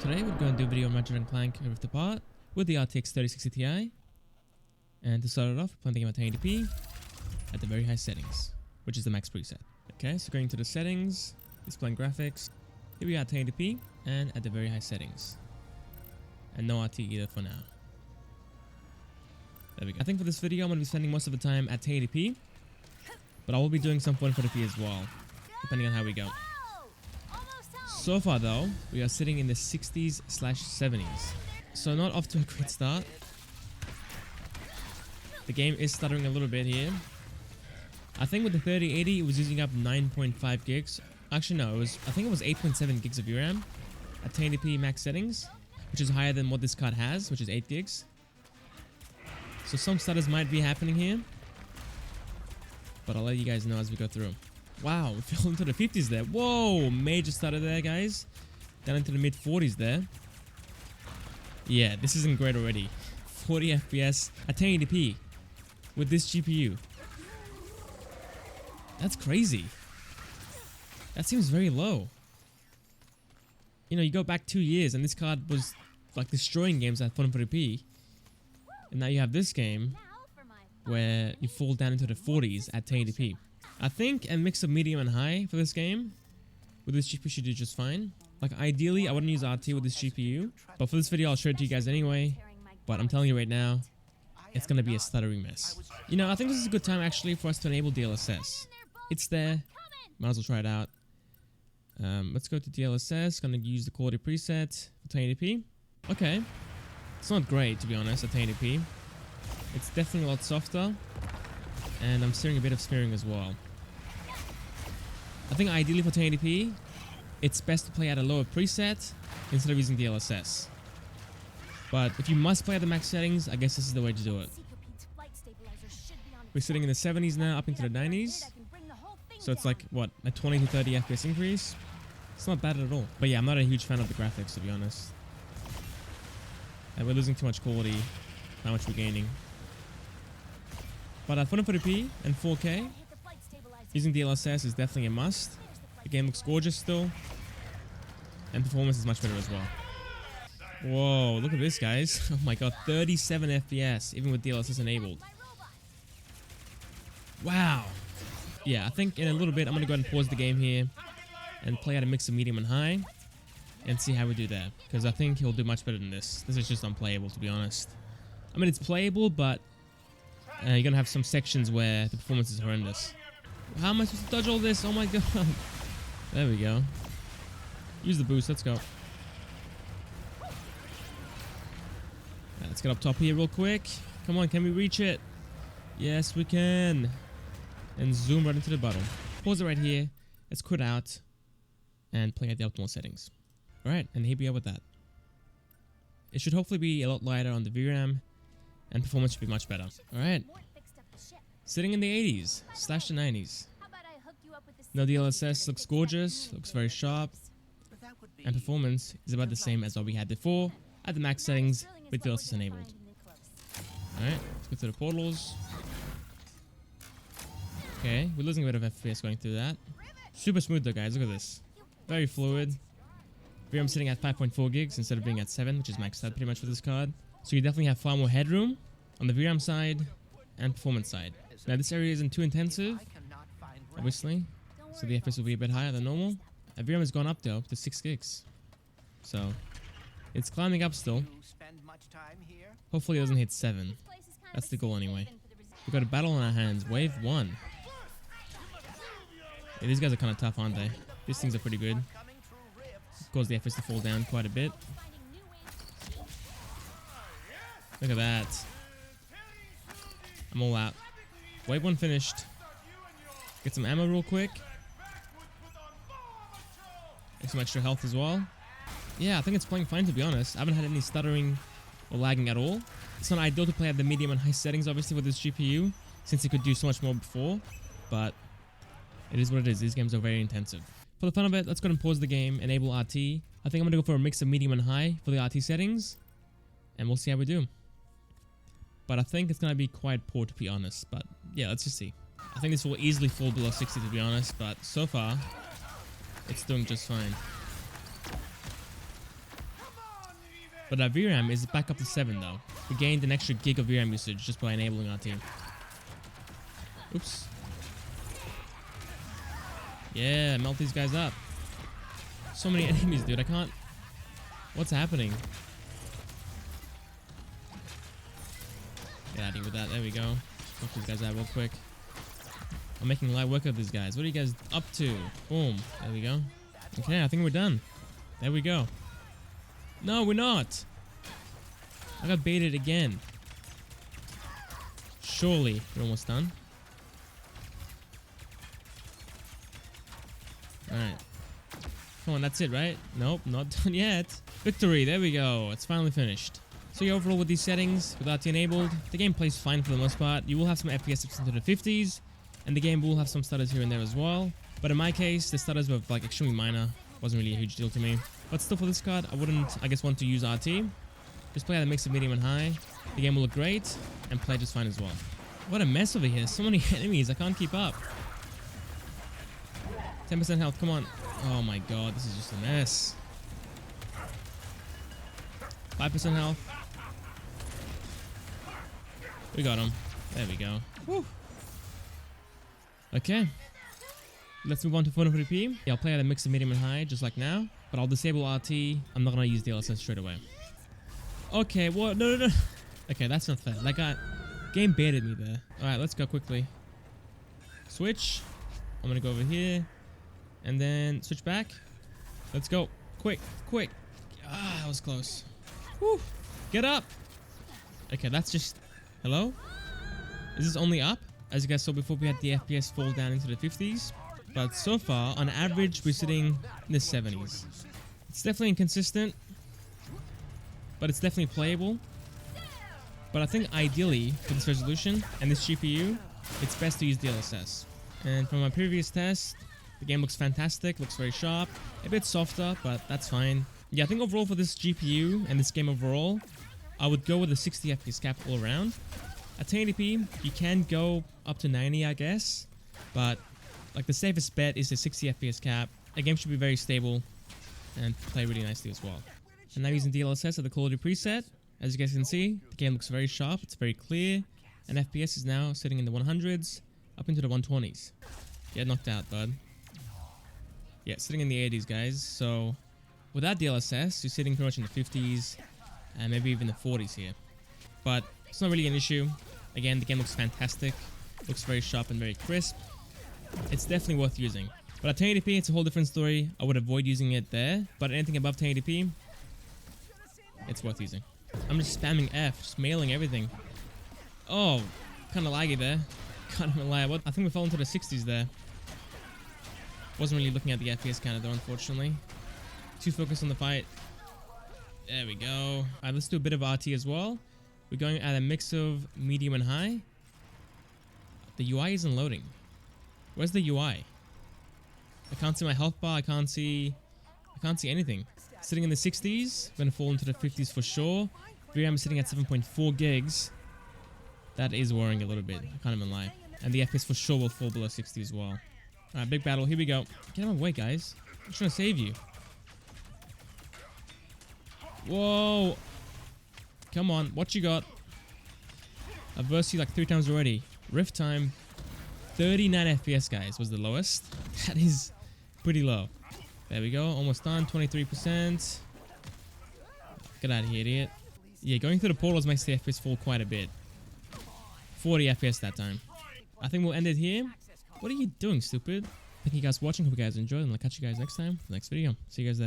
Today we're going to do a video on Ratchet Clank Rift Apart with the RTX 3060 Ti. And to start it off, we're playing the game at 1080p at the very high settings, which is the max preset. Okay, so going to the settings, displaying graphics, here we are at 1080p and at the very high settings. And no RT either for now. There we go. I think for this video I'm going to be spending most of the time at 1080p, but I will be doing some 440p as well, depending on how we go. So far though, we are sitting in the 60s/70s. So not off to a great start. The game is stuttering a little bit here. I think with the 3080 it was using up 9.5 gigs. Actually no, I think it was 8.7 gigs of VRAM at 1080p max settings, which is higher than what this card has, which is 8 gigs. So some stutters might be happening here, but I'll let you guys know as we go through. Wow, we fell into the 50s there. Whoa, major stutter there, guys. Down into the mid 40s there. Yeah, this isn't great already. 40 FPS at 1080p with this GPU. That's crazy. That seems very low. You know, you go back 2 years and this card was like destroying games at 440p. And now you have this game where you fall down into the 40s at 1080p. I think a mix of medium and high for this game with this GPU should do just fine. Like ideally I wouldn't use RT with this GPU, but for this video I'll show it to you guys anyway. But I'm telling you right now, it's gonna be a stuttering mess. You know, I think this is a good time actually for us to enable DLSS. It's there, might as well try it out. Let's go to DLSS, gonna use the quality preset for 1080p. Okay, it's not great to be honest at 1080p. It's definitely a lot softer, and I'm seeing a bit of smearing as well. I think ideally for 1080p, it's best to play at a lower preset instead of using DLSS. But if you must play at the max settings, I guess this is the way to do it. We're sitting in the 70s now, up into the 90s. So it's like, what, a 20 to 30 FPS increase? It's not bad at all. But yeah, I'm not a huge fan of the graphics, to be honest. And we're losing too much quality. How much we're gaining. But at 440p and 4K, using DLSS is definitely a must. The game looks gorgeous still, and performance is much better as well. Whoa, look at this, guys. Oh my god, 37 FPS, even with DLSS enabled. Wow. Yeah, I think in a little bit, I'm going to go ahead and pause the game here and play at a mix of medium and high and see how we do there. Because I think he'll do much better than this. This is just unplayable, to be honest. I mean, it's playable, but you're going to have some sections where the performance is horrendous. How am I supposed to dodge all this? Oh my god. There we go. Use the boost. Let's go. Let's get up top here real quick. Come on, can we reach it? Yes, we can. And zoom right into the bottom. Pause it right here. Let's quit out and play at the optimal settings. Alright, and here we are with that. It should hopefully be a lot lighter on the VRAM, and performance should be much better. Alright. Sitting in the 80s/the 90s. No DLSS, looks gorgeous, looks very sharp, and performance is about the same as what we had before at the max settings with DLSS enabled. Alright, let's go through the portals. Okay, we're losing a bit of FPS going through that. Super smooth though, guys, look at this. Very fluid. VRAM sitting at 5.4 gigs instead of being at 7, which is maxed out pretty much for this card. So you definitely have far more headroom on the VRAM side and performance side. Now this area isn't too intensive, obviously, so the FPS will be a bit higher than normal. And VRAM has gone up though to 6 gigs. So it's climbing up still. Hopefully it doesn't hit 7. That's the goal anyway. We've got a battle on our hands. Wave 1. Yeah, these guys are kind of tough, aren't they? These things are pretty good. Cause the FPS to fall down quite a bit. Look at that. I'm all out. Wave 1 finished. Get some ammo real quick. Get some extra health as well. Yeah, I think it's playing fine, to be honest. I haven't had any stuttering or lagging at all. It's not ideal to play at the medium and high settings, obviously, with this GPU, since it could do so much more before, but it is what it is. These games are very intensive. For the fun of it, let's go ahead and pause the game, enable RT. I think I'm going to go for a mix of medium and high for the RT settings, and we'll see how we do. But I think it's going to be quite poor, to be honest, but yeah, let's just see. I think this will easily fall below 60, to be honest, but so far, it's doing just fine. But our VRAM is back up to 7 though. We gained an extra gig of VRAM usage just by enabling RT. Oops. Yeah, melt these guys up. So many enemies, dude. I can't... What's happening? Get out of here with that. There we go. Knock these guys out real quick. I'm making light work of these guys. What are you guys up to? Boom. There we go. Okay, I think we're done. There we go. No, we're not. I got baited again. Surely we're almost done. Alright. Come on, that's it, right? Nope, not done yet. Victory, there we go. It's finally finished. So yeah, overall with these settings, with RT enabled, the game plays fine for the most part. You will have some FPS dips into the 50s, and the game will have some stutters here and there as well. But in my case, the stutters were like extremely minor. Wasn't really a huge deal to me. But still for this card, I wouldn't, I guess, want to use RT. Just play at a mix of medium and high. The game will look great, and play just fine as well. What a mess over here. So many enemies, I can't keep up. 10% health, come on. Oh my god, this is just a mess. 5% health. We got him. There we go. Woo. Okay. Let's move on to 440p. Yeah, I'll play at a mix of medium and high, just like now. But I'll disable RT. I'm not going to use DLSS straight away. Okay, what? No. Okay, that's not fair. That guy... Game baited me there. Alright, let's go quickly. Switch. I'm going to go over here. And then switch back. Let's go. Quick. Ah, that was close. Woo. Get up. Okay, that's just... Hello? Is this only up? As you guys saw before, we had the FPS fall down into the 50s. But so far, on average, we're sitting in the 70s. It's definitely inconsistent. But it's definitely playable. But I think ideally, for this resolution and this GPU, it's best to use DLSS. And from my previous test, the game looks fantastic, looks very sharp. A bit softer, but that's fine. Yeah, I think overall for this GPU and this game overall, I would go with a 60 FPS cap all around. At 1080p, you can go up to 90, I guess. But like the safest bet is a 60 FPS cap. The game should be very stable and play really nicely as well. And now using DLSS at the quality preset. As you guys can see, the game looks very sharp, it's very clear, and FPS is now sitting in the 100s, up into the 120s. Get knocked out, bud. Yeah, sitting in the 80s, guys. So without DLSS, you're sitting pretty much in the 50s, and maybe even the 40s here. But it's not really an issue. Again, the game looks fantastic, looks very sharp and very crisp. It's definitely worth using. But at 1080p, it's a whole different story. I would avoid using it there, but anything above 1080p, it's worth using. I'm just spamming F, just mailing everything. Oh, kind of laggy there. Can't even lie. I think we fell into the 60s there. Wasn't really looking at the FPS counter though, unfortunately. Too focused on the fight. There we go. Alright, let's do a bit of RT as well. We're going at a mix of medium and high. The UI isn't loading. Where's the UI? I can't see my health bar. I can't see anything. Sitting in the 60s, gonna fall into the 50s for sure. VRAM is sitting at 7.4 gigs. That is worrying a little bit, I can't even lie. And the FPS for sure will fall below 60 as well. Alright, big battle, here we go. Get out of my way, guys. I'm just trying to save you. Whoa! Come on, what you got? I've versed you like 3 times already. Rift time, 39 FPS, guys, was the lowest. That is pretty low. There we go, almost done, 23%. Get out of here, idiot. Yeah, going through the portals makes the FPS fall quite a bit. 40 FPS that time. I think we'll end it here. What are you doing, stupid? Thank you guys for watching, hope you guys enjoyed, and I'll catch you guys next time for the next video. See you guys there.